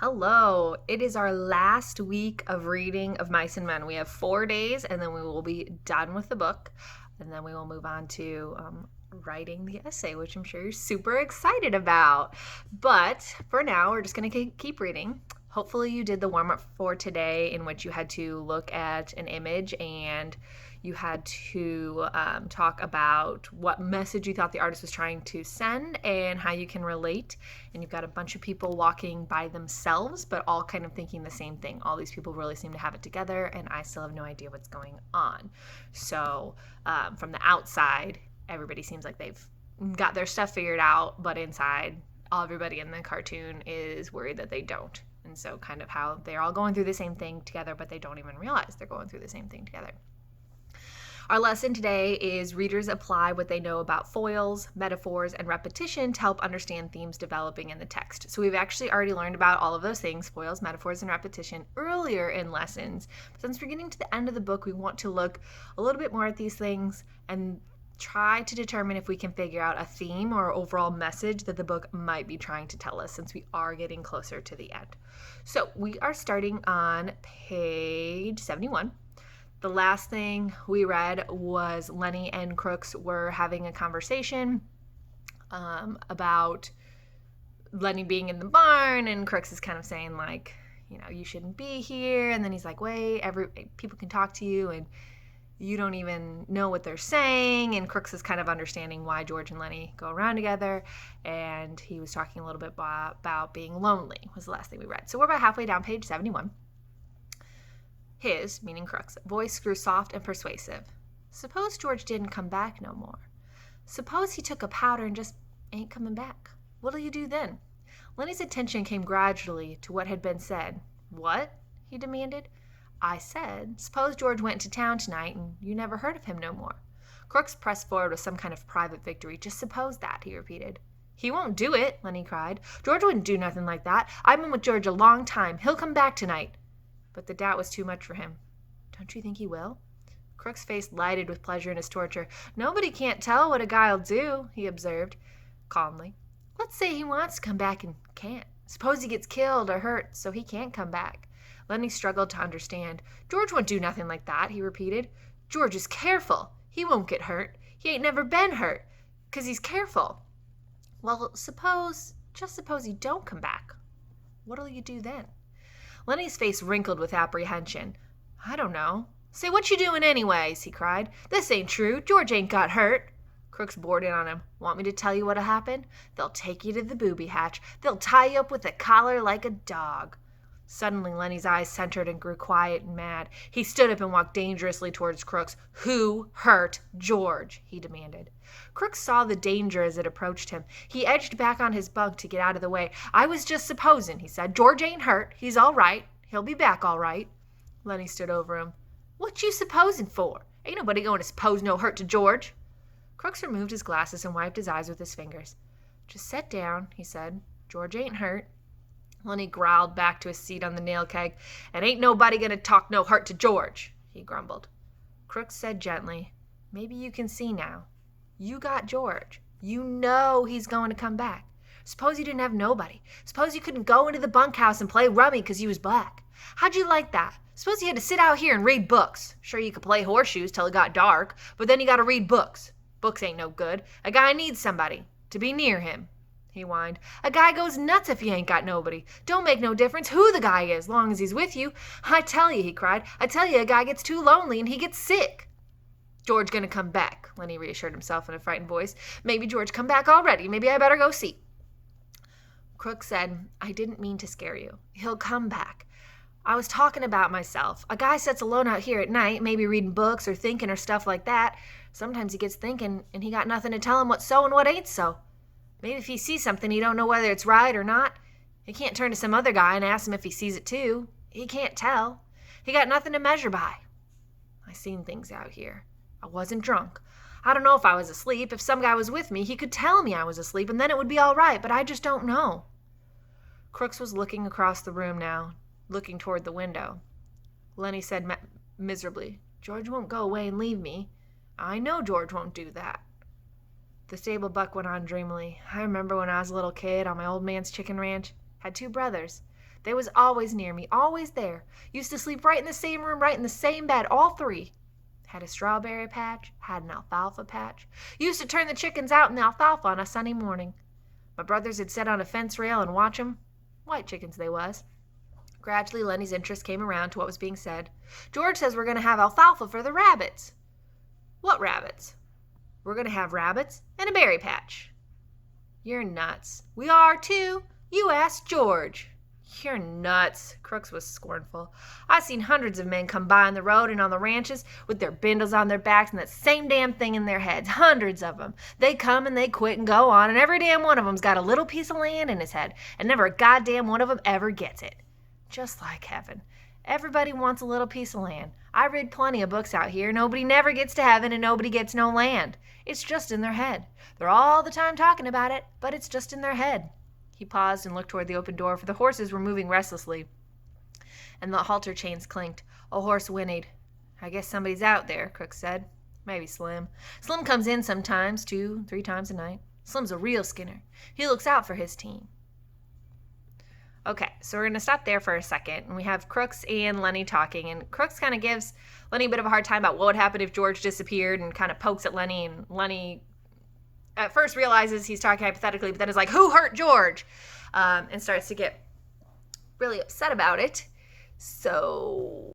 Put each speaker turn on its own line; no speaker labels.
Hello. It is our last week of reading of Mice and Men. We have 4 days and then we will be done with the book. And then we will move on to writing the essay, which I'm sure you're super excited about. But for now, we're just going to keep reading. Hopefully, you did the warm up for today, in which you had to look at an image and you had to talk about what message you thought the artist was trying to send and how you can relate. And you've got a bunch of people walking by themselves, but all kind of thinking the same thing. All these people really seem to have it together, and I still have no idea what's going on. So from the outside, everybody seems like they've got their stuff figured out, but inside, everybody in the cartoon is worried that they don't. And so kind of how they're all going through the same thing together, but they don't even realize they're going through the same thing together. Our lesson today is readers apply what they know about foils, metaphors, and repetition to help understand themes developing in the text. So we've actually already learned about all of those things, foils, metaphors, and repetition, earlier in lessons. But since we're getting to the end of the book, we want to look a little bit more at these things and try to determine if we can figure out a theme or overall message that the book might be trying to tell us, since we are getting closer to the end. So we are starting on page 71. The last thing we read was Lenny and Crooks were having a conversation about Lenny being in the barn, and Crooks is kind of saying, like, you shouldn't be here. And then he's like, wait, people can talk to you and you don't even know what they're saying. And Crooks is kind of understanding why George and Lenny go around together. And he was talking a little bit about being lonely, was the last thing we read. So we're about halfway down page 71. His, meaning Crooks, voice grew soft and persuasive. Suppose George didn't come back no more. Suppose he took a powder and just ain't coming back. What'll you do then? Lenny's attention came gradually to what had been said. What? He demanded. I said, suppose George went to town tonight and you never heard of him no more. Crooks pressed forward with some kind of private victory. Just suppose that, he repeated. He won't do it, Lenny cried. George wouldn't do nothing like that. I've been with George a long time. He'll come back tonight. But the doubt was too much for him. Don't you think he will? Crook's face lighted with pleasure in his torture. Nobody can't tell what a guy'll do, he observed calmly. Let's say he wants to come back and can't. Suppose he gets killed or hurt so he can't come back. Lenny struggled to understand. George won't do nothing like that, he repeated. George is careful. He won't get hurt. He ain't never been hurt, 'cause he's careful. Well, just suppose he don't come back. What'll you do then? Lenny's face wrinkled with apprehension. I don't know. Say, what you doing anyways? He cried. This ain't true. George ain't got hurt. Crooks bored in on him. Want me to tell you what'll happen? They'll take you to the booby hatch. They'll tie you up with a collar like a dog. Suddenly, Lenny's eyes centered and grew quiet and mad. He stood up and walked dangerously towards Crooks. Who hurt George? He demanded. Crooks saw the danger as it approached him. He edged back on his bunk to get out of the way. I was just supposing, he said. George ain't hurt. He's all right. He'll be back all right. Lenny stood over him. What you supposing for? Ain't nobody going to suppose no hurt to George. Crooks removed his glasses and wiped his eyes with his fingers. Just set down, he said. George ain't hurt. Lenny growled back to his seat on the nail keg. And ain't nobody going to talk no hurt to George, he grumbled. Crooks said gently, maybe you can see now. You got George. You know he's going to come back. Suppose you didn't have nobody. Suppose you couldn't go into the bunkhouse and play rummy 'cause you was black. How'd you like that? Suppose you had to sit out here and read books. Sure, you could play horseshoes till it got dark, but then you got to read books. Books ain't no good. A guy needs somebody to be near him, he whined. A guy goes nuts if he ain't got nobody. Don't make no difference who the guy is, long as he's with you. I tell you, he cried, I tell you, a guy gets too lonely and he gets sick. George gonna come back, Lenny reassured himself in a frightened voice. Maybe George come back already. Maybe I better go see. Crooks said, I didn't mean to scare you. He'll come back. I was talking about myself. A guy sits alone out here at night, maybe reading books or thinking or stuff like that. Sometimes he gets thinking and he got nothing to tell him what's so and what ain't so. Maybe if he sees something he don't know whether it's right or not. He can't turn to some other guy and ask him if he sees it too. He can't tell. He got nothing to measure by. I seen things out here. I wasn't drunk. I don't know if I was asleep. If some guy was with me, he could tell me I was asleep, and then it would be all right, but I just don't know. Crooks was looking across the room now, looking toward the window. Lenny said miserably, George won't go away and leave me. I know George won't do that. The stable buck went on dreamily. I remember when I was a little kid on my old man's chicken ranch. Had 2 brothers. They was always near me, always there. Used to sleep right in the same room, right in the same bed, all three. Had a strawberry patch, had an alfalfa patch. Used to turn the chickens out in the alfalfa on a sunny morning. My brothers would sit on a fence rail and watch 'em. White chickens they was. Gradually, Lenny's interest came around to what was being said. George says we're going to have alfalfa for the rabbits. What rabbits? We're going to have rabbits and a berry patch. You're nuts. We are, too. You asked George. You're nuts, Crooks was scornful. I've seen hundreds of men come by on the road and on the ranches with their bindles on their backs and that same damn thing in their heads. Hundreds of them. They come and they quit and go on, and every damn one of them's got a little piece of land in his head, and never a goddamn one of them ever gets it. Just like heaven. Everybody wants a little piece of land. I read plenty of books out here. Nobody never gets to heaven and nobody gets no land. It's just in their head. They're all the time talking about it, but it's just in their head. He paused and looked toward the open door, for the horses were moving restlessly, and the halter chains clinked. A horse whinnied. I guess somebody's out there, Crooks said. Maybe Slim. Slim comes in sometimes, 2-3 times a night. Slim's a real skinner. He looks out for his team. Okay, so we're going to stop there for a second, and we have Crooks and Lenny talking, and Crooks kind of gives Lenny a bit of a hard time about what would happen if George disappeared, and kind of pokes at Lenny, and Lenny at first realizes he's talking hypothetically, but then is like, who hurt George? And starts to get really upset about it. So